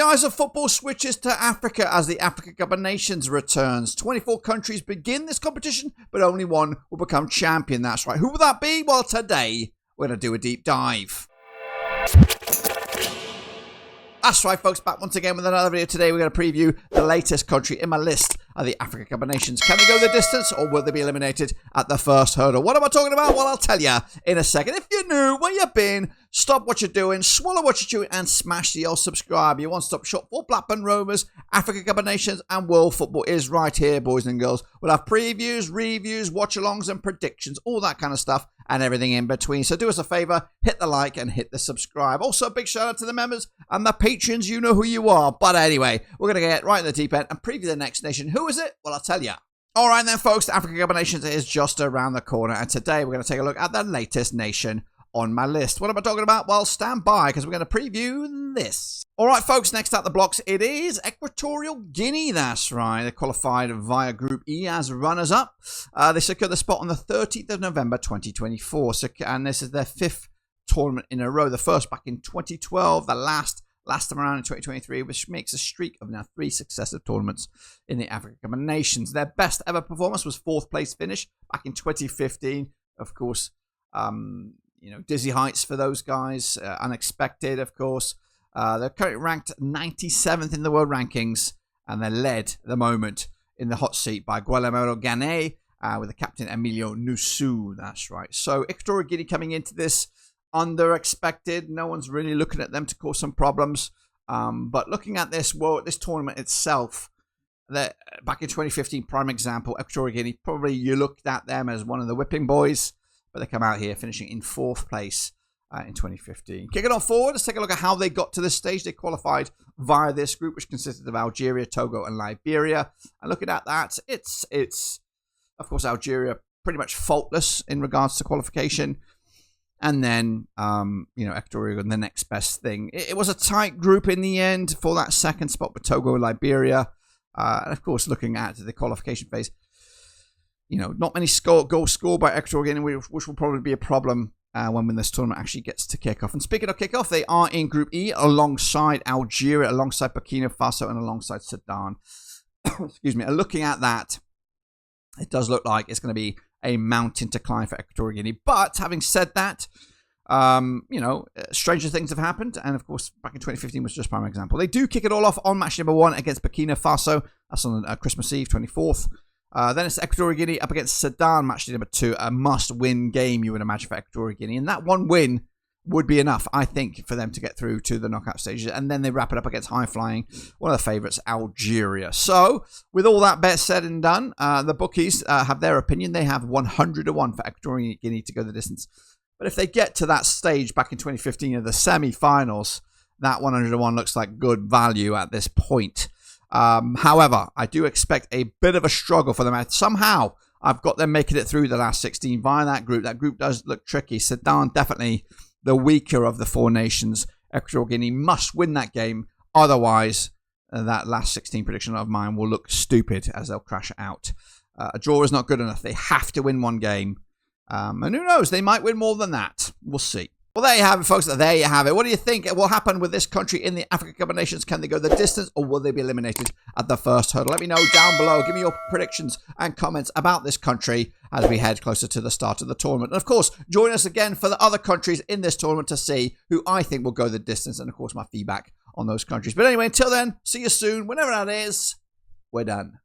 The eyes of football switches to Africa as the Africa Cup of Nations returns. 24 countries begin this competition, but only one will become champion. That's right. Who will that be? Well, today we're going to do a deep dive. That's right, folks. Back once again with another video. Today we're going to preview the latest country in my list of the Africa Cup of Nations. Can they go the distance or will they be eliminated at the first hurdle? What am I talking about? Well, I'll tell you in a second. If you're new, where you've been, stop what you're doing, swallow what you're chewing, and smash the old subscribe. Your one-stop shop for Blackburn Rovers, Africa Cup of Nations, and world football is right here, boys and girls. We'll have previews, reviews, watch-alongs, and predictions, all that kind of stuff, and everything in between. So do us a favor, hit the like and hit the subscribe. Also, a big shout out to the members and the patrons. You know who you are. But anyway, we're going to get right in the deep end and preview the next nation. Who is it? Well, I'll tell you. All right then, folks, the Africa Cup of Nations is just around the corner. And today we're going to take a look at the latest nation on my list. What am I talking about? Well, stand by because we're going to preview this. All right, folks, next out the blocks, it is Equatorial Guinea. That's right. They qualified via Group E as runners-up. They secured the spot on the 13th of November, 2024. And this is their fifth tournament in a row. The first back in 2012, the last time around in 2023, which makes a streak of now 3 successive tournaments in the Africa Cup of Nations. Their best ever performance was 4th place finish back in 2015. Of course, dizzy heights for those guys. Unexpected, of course. They're currently ranked 97th in the world rankings, and they're led at the moment in the hot seat by Equatorial Guinea with the captain Emilio Nusu. That's right. So Equatorial Guinea coming into this under-expected. No one's really looking at them to cause some problems. But looking at this tournament itself, back in 2015, prime example, Equatorial Guinea, probably you looked at them as one of the whipping boys, but they come out here finishing in 4th place in 2015. Kicking on forward, let's take a look at how they got to this stage. They qualified via this group, which consisted of Algeria, Togo, and Liberia. And looking at that, it's of course, Algeria pretty much faultless in regards to qualification. And then, Equatorial, the next best thing. It was a tight group in the end for that second spot with Togo and Liberia. And of course, looking at the qualification phase, not many goals scored by Equatorial Guinea, which will probably be a problem when this tournament actually gets to kick off. And speaking of kick off, they are in Group E alongside Algeria, alongside Burkina Faso, and alongside Sudan. Excuse me. And looking at that, it does look like it's going to be a mountain to climb for Equatorial Guinea. But having said that, stranger things have happened. And of course, back in 2015 was just a prime example. They do kick it all off on match number 1 against Burkina Faso. That's on Christmas Eve, 24th. Then it's Equatorial Guinea up against Sudan, match number 2. A must-win game, you would imagine, for Equatorial Guinea. And that one win would be enough, I think, for them to get through to the knockout stages. And then they wrap it up against high-flying, one of the favourites, Algeria. So, with all that bet said and done, the bookies have their opinion. They have 100 to 1 for Equatorial Guinea to go the distance. But if they get to that stage back in 2015 of the semi-finals, that 100 to 1 looks like good value at this point. However, I do expect a bit of a struggle for them. Somehow, I've got them making it through the last 16 via that group. That group does look tricky. Sudan definitely the weaker of the 4 nations. Equatorial Guinea must win that game. Otherwise, that last 16 prediction of mine will look stupid as they'll crash out. A draw is not good enough. They have to win one game. And who knows? They might win more than that. We'll see. Well, there you have it, folks. There you have it. What do you think will happen with this country in the Africa Cup of Nations? Can they go the distance or will they be eliminated at the first hurdle? Let me know down below. Give me your predictions and comments about this country as we head closer to the start of the tournament. And of course, join us again for the other countries in this tournament to see who I think will go the distance and, of course, my feedback on those countries. But anyway, until then, see you soon. Whenever that is, we're done.